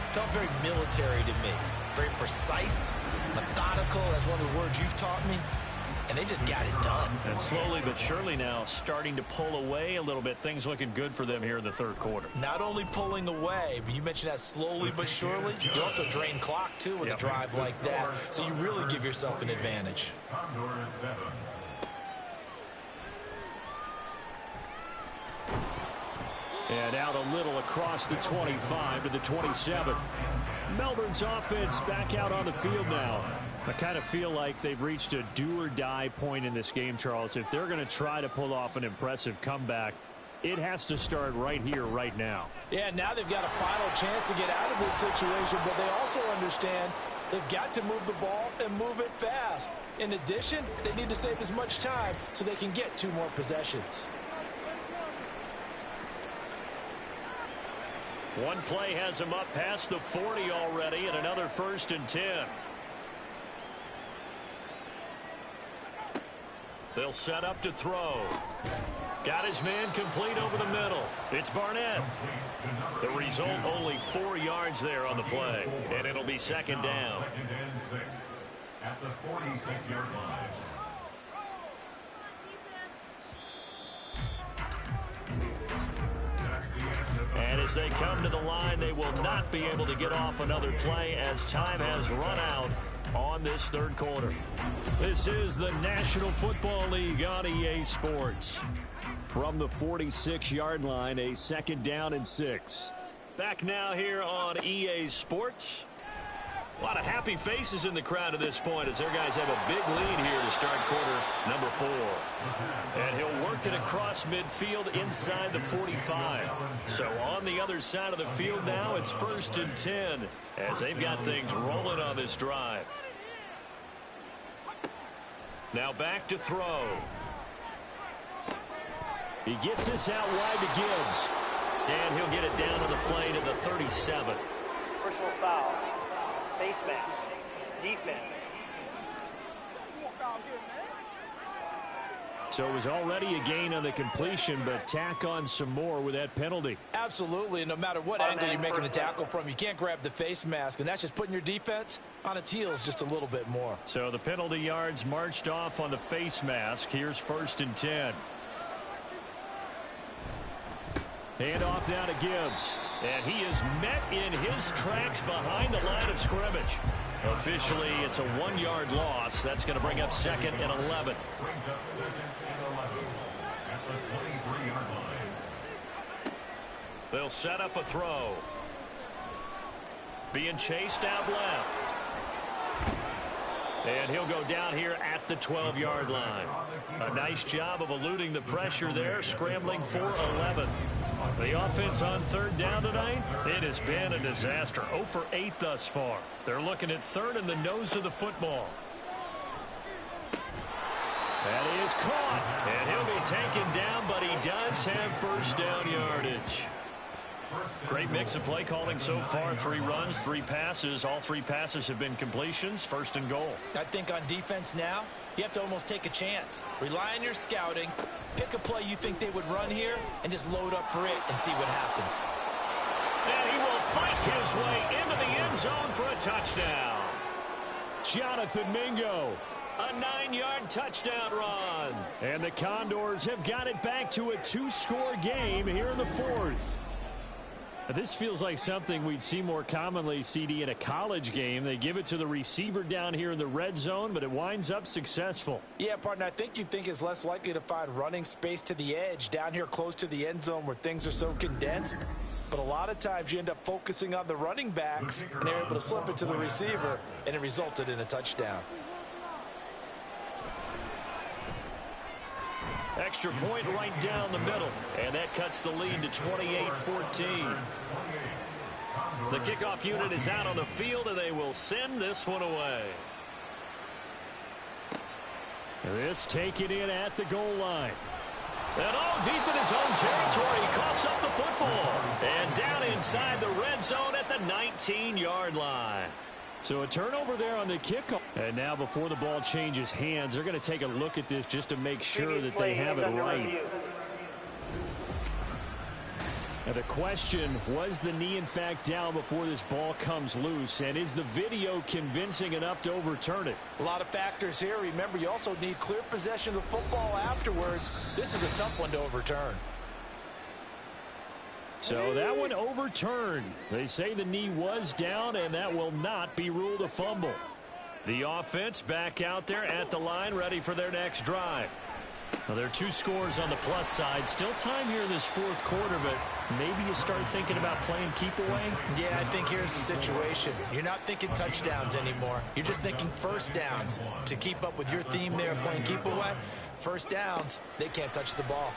felt very military to me. Very precise, methodical. That's one of the words you've taught me. And they just got it done. And slowly but surely now starting to pull away a little bit. Things looking good for them here in the 3rd quarter. Not only pulling away, but you mentioned that slowly but surely. You also drain clock, too, with a drive like that. So you really give yourself an advantage. Condors 7. And out a little across the 25 to the 27. Melbourne's offense back out on the field now. I kind of feel like they've reached a do-or-die point in this game, Charles. If they're going to try to pull off an impressive comeback, it has to start right here, right now. Yeah, now they've got a final chance to get out of this situation, but they also understand they've got to move the ball and move it fast. In addition, they need to save as much time so they can get 2 more possessions. One play has them up past the 40 already, and another 1st and 10. They'll set up to throw. Got his man complete over the middle. It's Barnett. The result, only 4 yards there on the play, and it'll be 2nd down. 2nd and 6 at the 46-yard line. And as they come to the line, they will not be able to get off another play as time has run out on this 3rd quarter. This is the National Football League on EA Sports. From the 46-yard line, a 2nd down and 6. Back now here on EA Sports. A lot of happy faces in the crowd at this point as their guys have a big lead here to start quarter number 4. And he'll work it across midfield inside the 45. So on the other side of the field now, it's 1st and 10 as they've got things rolling on this drive. Now back to throw. He gets this out wide to Gibbs. And he'll get it down to the play to the 37. Personal foul. Face mask. Defense. So it was already a gain on the completion, but tack on some more with that penalty. Absolutely. No matter what angle you're making a tackle from, you can't grab the face mask, and that's just putting your defense on its heels just a little bit more. So the penalty yards marched off on the face mask. Here's 1st and 10. Hand off now to Gibbs. And he is met in his tracks behind the line of scrimmage. Officially, it's a 1-yard loss. That's going to bring up 2nd and 11. Brings up 2nd and 11 at the 23-yard line. They'll set up a throw. Being chased out left. And he'll go down here at the 12-yard line. A nice job of eluding the pressure there, scrambling for 11. The offense on 3rd down tonight, it has been a disaster. 0 for 8 thus far. They're looking at 3rd in the nose of the football. That is caught. And he'll be taken down, but he does have 1st down yardage. Great mix of play calling so far. 3 runs, 3 passes. All 3 passes have been completions. 1st and goal. I think on defense now, you have to almost take a chance. Rely on your scouting. Pick a play you think they would run here and just load up for it and see what happens. And he will fight his way into the end zone for a touchdown. Jonathan Mingo. A 9-yard touchdown run. And the Condors have got it back to a 2-score game here in the 4th. This feels like something we'd see more commonly, CD, in a college game. They give it to the receiver down here in the red zone, but it winds up successful. Yeah, partner, I think you'd think it's less likely to find running space to the edge down here close to the end zone where things are so condensed. But a lot of times you end up focusing on the running backs, and they're able to slip it to the receiver, and it resulted in a touchdown. Extra point right down the middle. And that cuts the lead to 28-14. The kickoff unit is out on the field, and they will send this one away. This taken in at the goal line. And all deep in his own territory, he coughs up the football. And down inside the red zone at the 19-yard line. So a turnover there on the kickoff. And now before the ball changes hands, they're going to take a look at this just to make sure that they have it right. Now the question, was the knee in fact down before this ball comes loose? And is the video convincing enough to overturn it? A lot of factors here. Remember, you also need clear possession of the football afterwards. This is a tough one to overturn. So that one overturned. They say the knee was down, and that will not be ruled a fumble. The offense back out there at the line, ready for their next drive. Well, there are 2 scores on the plus side. Still time here in this 4th quarter, but maybe you start thinking about playing keep away? Yeah, I think here's the situation. You're not thinking touchdowns anymore. You're just thinking 1st downs. To keep up with your theme there, playing keep away, 1st downs, they can't touch the ball.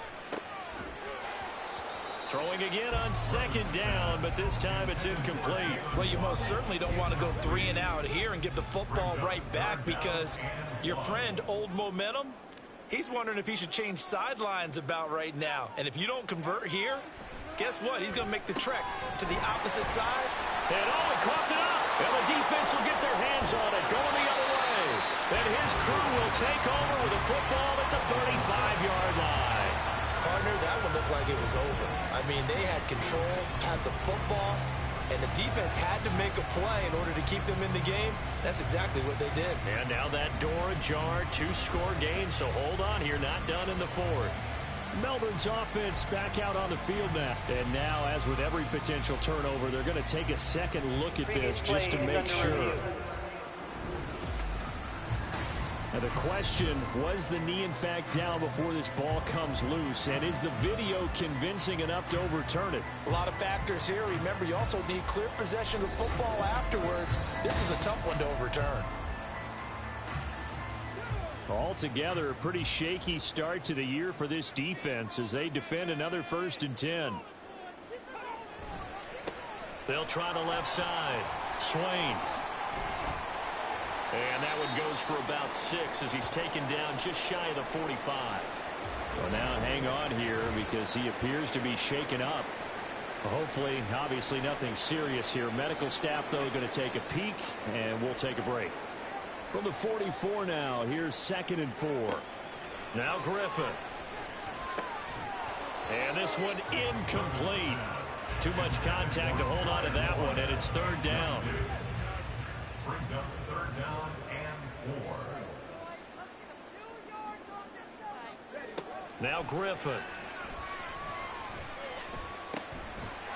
Throwing again on 2nd down, but this time it's incomplete. Well, you most certainly don't want to go 3 and out here and give the football right back, because your friend, Old Momentum, he's wondering if he should change sidelines about right now. And if you don't convert here, guess what? He's going to make the trek to the opposite side. And he coughed it up. And the defense will get their hands on it, going the other way. And his crew will take over with a football at the 35-yard line. Partner, that one looked like it was over. I mean, they had control, had the football, and the defense had to make a play in order to keep them in the game. That's exactly what they did. And now that door ajar, 2-score game, so hold on here, not done in the 4th. Melbourne's offense back out on the field now. And now, as with every potential turnover, they're going to take a second look at this just to make sure. Now the question, was the knee in fact down before this ball comes loose? And is the video convincing enough to overturn it? A lot of factors here. Remember, you also need clear possession of the football afterwards. This is a tough one to overturn. Altogether, a pretty shaky start to the year for this defense as they defend another 1st and 10. They'll try the left side. Swain. And that one goes for about 6 as he's taken down just shy of the 45. Well, now hang on here because he appears to be shaken up. Hopefully, obviously nothing serious here. Medical staff, though, going to take a peek, and we'll take a break. From the 44 now, here's 2nd and 4. Now Griffin. And this one incomplete. Too much contact to hold on to that one, and it's 3rd down. Brings up 3rd down and 4. Now Griffin.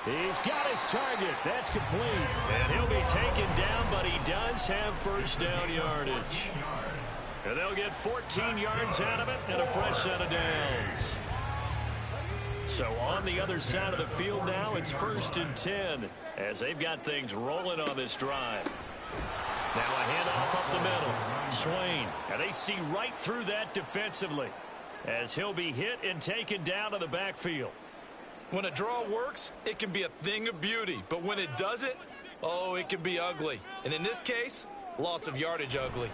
He's got his target. That's complete. And he'll be taken down, but he does Bucks have first down yardage. And they'll get 14 yards out of it and a fresh set of downs. So on the other side of the field now, it's 1st and 10 as they've got things rolling on this drive. Now a handoff up the middle. Swain, and they see right through that defensively as he'll be hit and taken down to the backfield. When a draw works, it can be a thing of beauty. But when it doesn't, oh, it can be ugly. And in this case, loss of yardage ugly.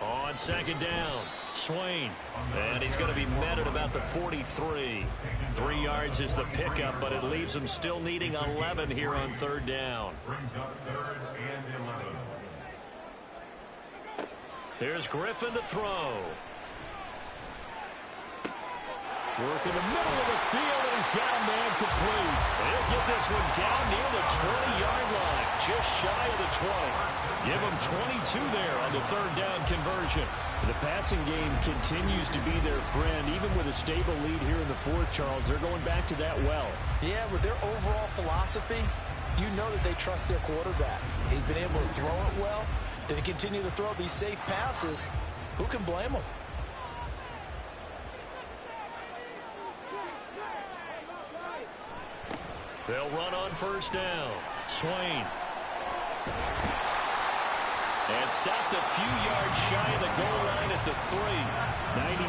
On 2nd down, Swain, and he's going to be met at about the 43. 3 yards is the pickup, but it leaves him still needing 11 here on 3rd down. Brings up 3rd and 11. Here's Griffin to throw. Work in the middle of the field, and he's got a man complete. And he'll get this one down near the 20-yard line, just shy of the 20. Give him 22 there on the 3rd down conversion. The passing game continues to be their friend. Even with a stable lead here in the 4th, Charles, they're going back to that well. Yeah, with their overall philosophy, you know that they trust their quarterback. He's been able to throw it well. They continue to throw these safe passes. Who can blame them? They'll run on 1st down. Swain. And stopped a few yards shy of the goal line at the 3.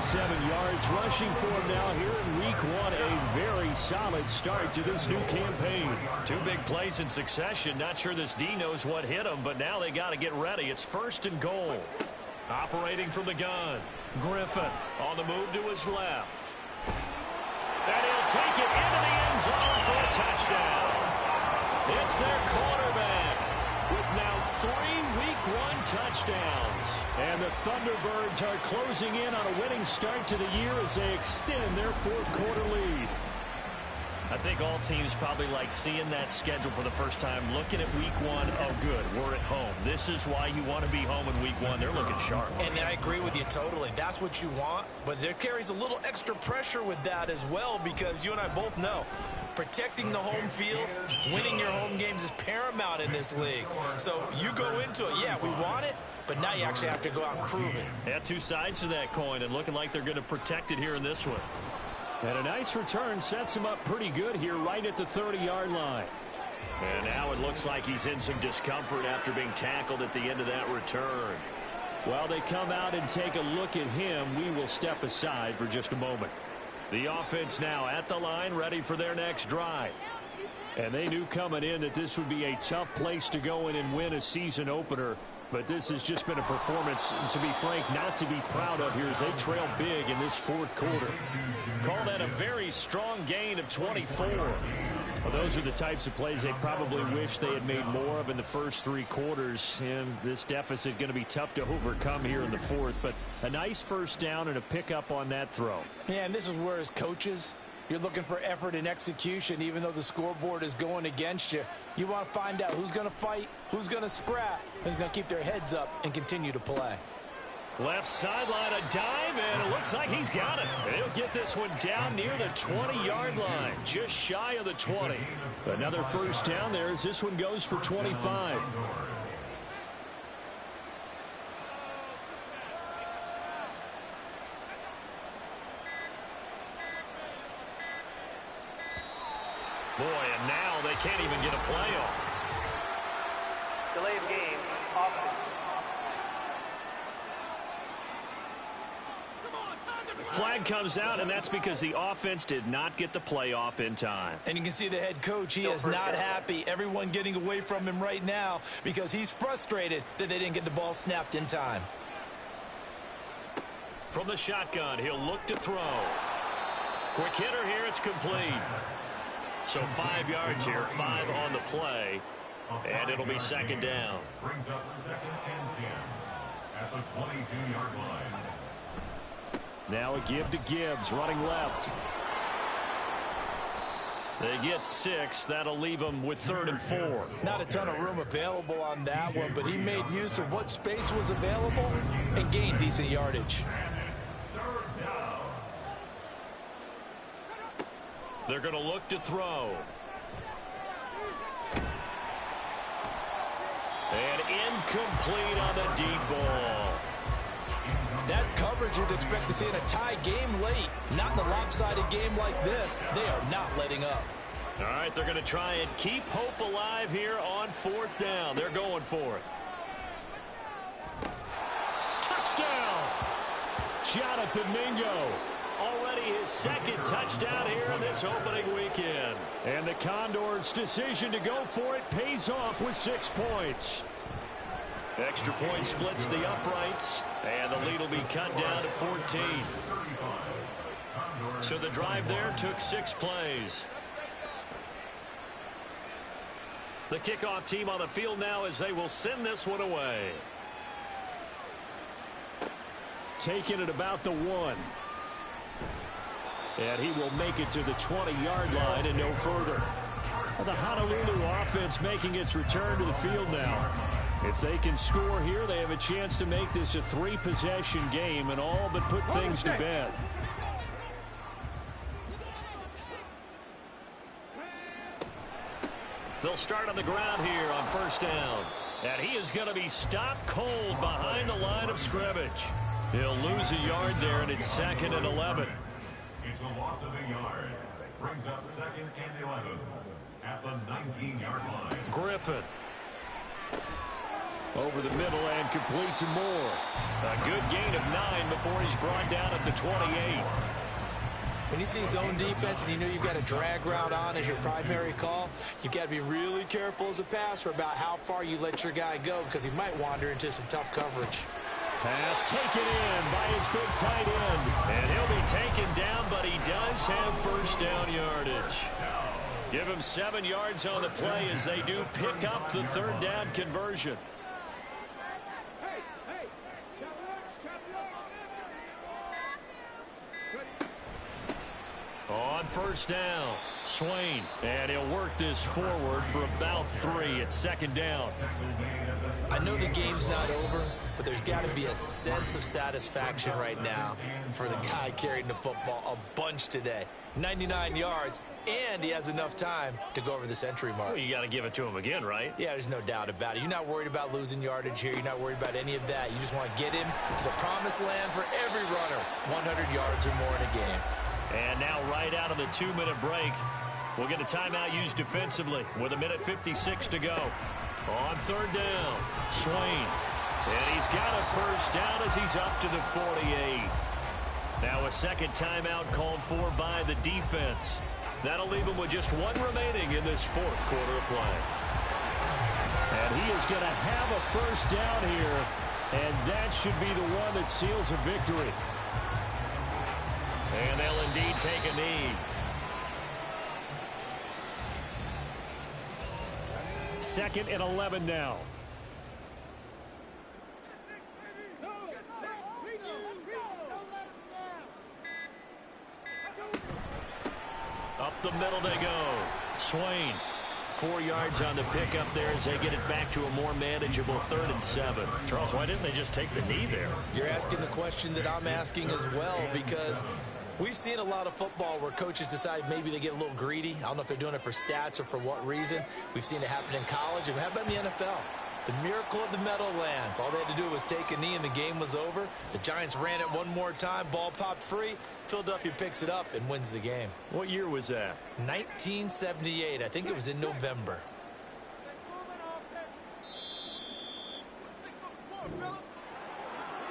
97 yards rushing for him now here in week 1. A very solid start to this new campaign. 2 big plays in succession. Not sure this D knows what hit him, but now they got to get ready. It's 1st and goal. Operating from the gun. Griffin on the move to his left. And he'll take it into the end zone for a touchdown. It's their quarterback with now 3 week 1 touchdowns. And the Thunderbirds are closing in on a winning start to the year as they extend their 4th quarter lead. I think all teams probably like seeing that schedule for the first time, looking at week 1. Oh, good, we're at home. This is why you want to be home in week 1. They're looking sharp. And I agree with you totally. That's what you want. But there carries a little extra pressure with that as well, because you and I both know protecting the home field, winning your home games is paramount in this league. So you go into it, yeah, we want it, but now you actually have to go out and prove it. Yeah, 2 sides to that coin, and looking like they're going to protect it here in this one. And a nice return sets him up pretty good here right at the 30-yard line. And now it looks like he's in some discomfort after being tackled at the end of that return. While they come out and take a look at him, we will step aside for just a moment. The offense now at the line, ready for their next drive. And they knew coming in that this would be a tough place to go in and win a season opener. But this has just been a performance, to be frank, not to be proud of here as they trail big in this 4th quarter. Call that a very strong gain of 24. Well, those are the types of plays they probably wish they had made more of in the first 3 quarters. And this deficit going to be tough to overcome here in the 4th. But a nice 1st down and a pickup on that throw. Yeah, and this is where as coaches, you're looking for effort and execution, even though the scoreboard is going against you. You want to find out who's going to fight, who's going to scrap, who's going to keep their heads up and continue to play. Left sideline, a dive, and it looks like he's got it. And he'll get this one down near the 20-yard line, just shy of the 20. Another 1st down there as this one goes for 25. Boy, and now they can't even get a play off. Delay of game, offense. Flag comes out, and that's because the offense did not get the play off in time. And you can see the head coach, he is not happy. Everyone getting away from him right now because he's frustrated that they didn't get the ball snapped in time. From the shotgun, he'll look to throw. Quick hitter here, it's complete. So 5 yards here, 5 on the play, and it'll be 2nd down. Brings up 2nd and 10 at the 22-yard line. Now a give to Gibbs, running left. They get 6. That'll leave them with 3rd and 4. Not a ton of room available on that one, but he made use of what space was available and gained decent yardage. They're going to look to throw. And Incomplete on the deep ball. That's coverage you'd expect to see in a tie game late. Not in a lopsided game like this. They are not letting up. All right, they're going to try and keep hope alive here on 4th down. They're going for it. Touchdown! Jonathan Mingo. Already his 2nd touchdown here in this opening weekend. And the Condors' decision to go for it pays off with 6 points. Extra point splits the uprights, and the lead will be cut down to 14. So the drive there took 6 plays. The kickoff team on the field now as they will send this one away. Taking it about the 1. And he will make it to the 20-yard line and no further. The Honolulu offense making its return to the field now. If they can score here, they have a chance to make this a 3-possession game and all but put things to bed. They'll start on the ground here on 1st down. And he is going to be stopped cold behind the line of scrimmage. He'll lose a yard there, and it's 2nd and 11. It's a loss of a yard. Brings up 2nd and 11 at the 19-yard line. Griffin. Over the middle and complete to Moore. A good gain of 9 before he's brought down at the 28. When you see zone defense and you know you've got a drag route on as your primary call, you've got to be really careful as a passer about how far you let your guy go because he might wander into some tough coverage. Pass taken in by his big tight end. And he'll be taken down, but he does have 1st down yardage. Give him 7 yards on the play as they do pick up the 3rd down conversion. On 1st down, Swain, and he'll work this forward for about 3 at 2nd down. I know the game's not over, but there's got to be a sense of satisfaction right now for the guy carrying the football a bunch today. 99 yards, and he has enough time to go over the century mark. Well, you got to give it to him again, right? Yeah, there's no doubt about it. You're not worried about losing yardage here. You're not worried about any of that. You just want to get him to the promised land for every runner, 100 yards or more in a game. And now right out of the 2-minute break, we'll get a timeout used defensively with 1:56 to go. On 3rd down, Swain. And he's got a 1st down as he's up to the 48. Now a 2nd timeout called for by the defense. That'll leave him with just 1 remaining in this 4th quarter of play. And he is going to have a 1st down here, and that should be the one that seals a victory. And they'll indeed take a knee. 2nd and 11 now. Up the middle they go. Swain. 4 yards on the pickup there as they get it back to a more manageable 3rd and 7. Charles, why didn't they just take the knee there? You're asking the question that I'm asking as well, because we've seen a lot of football where coaches decide maybe they get a little greedy. I don't know if they're doing it for stats or for what reason. We've seen it happen in college, and how about in the NFL? The miracle of the Meadowlands. All they had to do was take a knee and the game was over. The Giants ran it one more time. Ball popped free. Philadelphia picks it up and wins the game. What year was that? 1978. I think it was in November.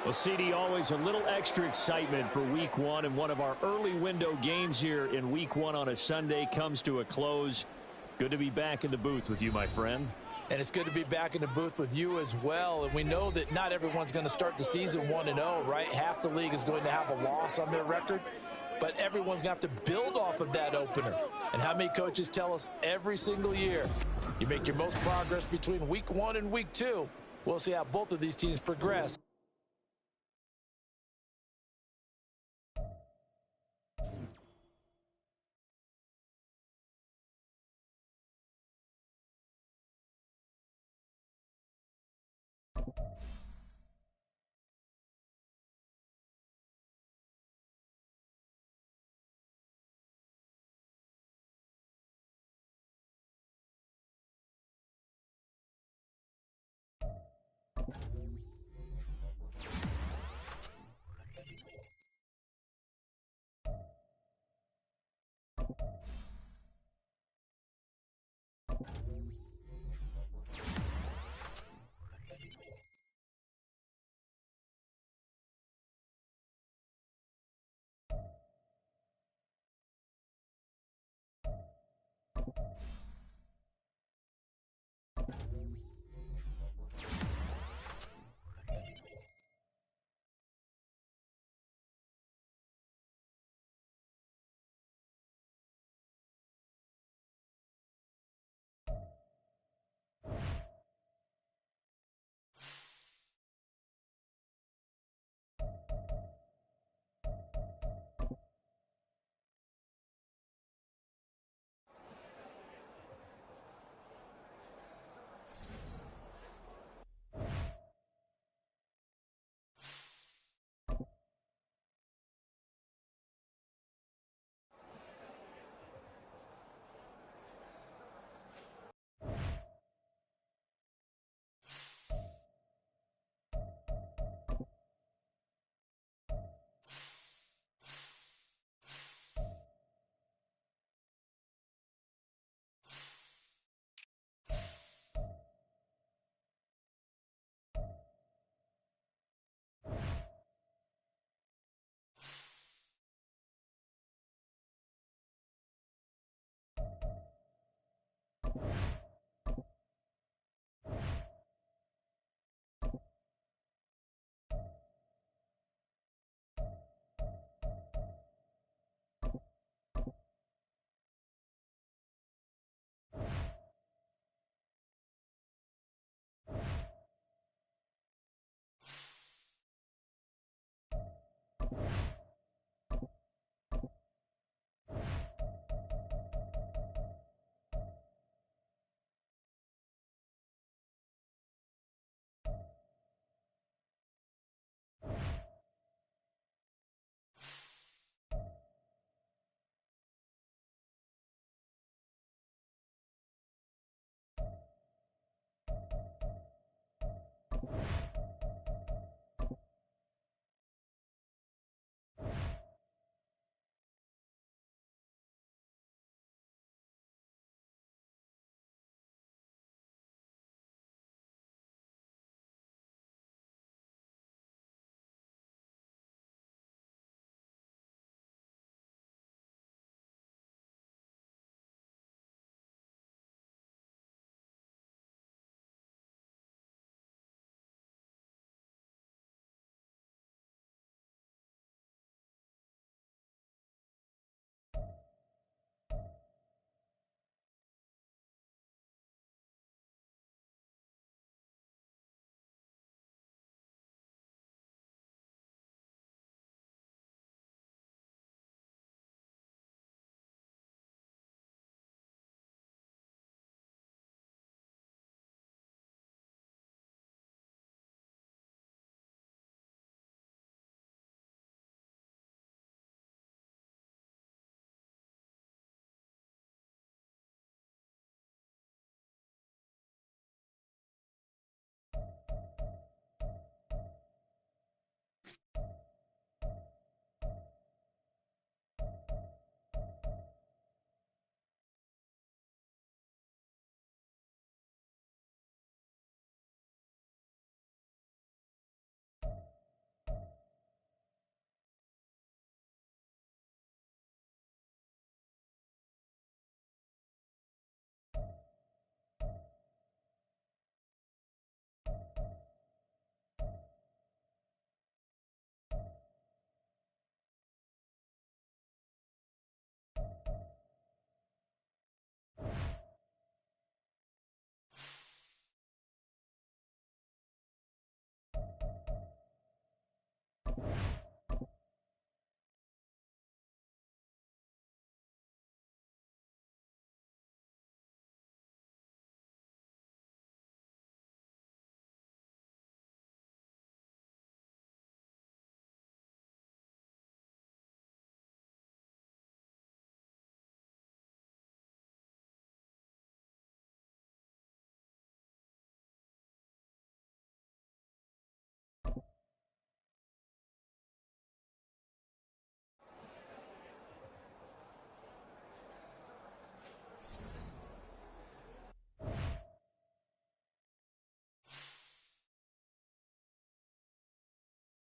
Well, CD, always a little extra excitement for Week 1, and one of our early window games here in Week 1 on a Sunday comes to a close. Good to be back in the booth with you, my friend. And it's good to be back in the booth with you as well. And we know that not everyone's going to start the season 1-0, right? Half the league is going to have a loss on their record. But everyone's going to have to build off of that opener. And how many coaches tell us every single year, you make your most progress between Week 1 and Week 2. We'll see how both of these teams progress.